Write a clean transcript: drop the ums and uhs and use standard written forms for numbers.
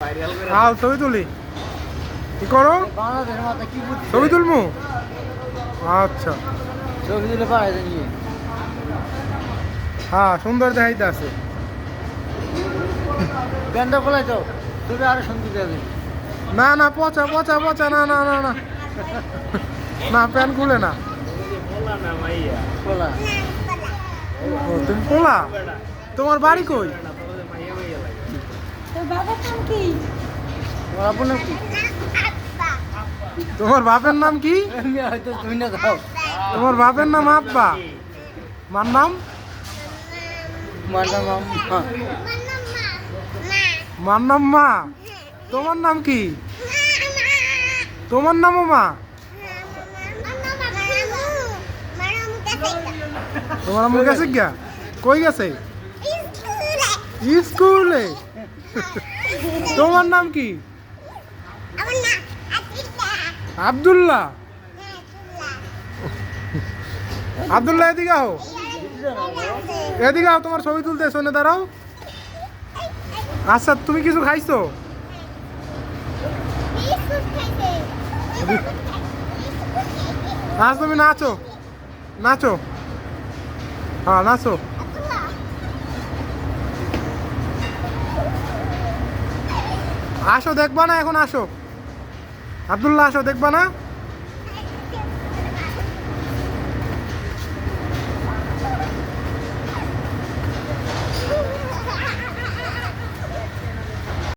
হাল ছবি তুলি কি করো? ছবি তুলমু। আচ্ছা ছবি তুলে পাঠাই নিয়ে হ্যাঁ সুন্দর দেখাইতে আছে। প্যান্টটা খোলাই তো ছবি আরো সুন্দর যাবে। না না পচা পচা পচা না না না না না প্যান্ট খুলে না। খোলা ও তুমি পোলা? তোমার বাড়ি কই? তোর বাবার নাম কি? তোমার আপনার কি তোমার বাপের নাম কি? এমনি হয়তো তুমি না দাও তোমার বাপের নাম আব্বা, মার নাম মারলাম আম্মা মার নাম মা। তোমার নাম কি? তোমার নামও মা? তোমার আম্মু গেছে গা? কই গেছে? স্কুলে। তোমার নাম কি? আব্দুল্লাহ। আব্দুল্লাহ এদিকে আও, এদিকে আও, তোমার ছবি তুলতে শোনে দাঁড়াও। আচ্ছা তুমি কিছু খাইছো? আজ তুমি নাচো, নাচো, হ্যাঁ নাচো। আসো দেখবা না এখন? আসো আব্দুল্লাহ, আসো দেখবা না?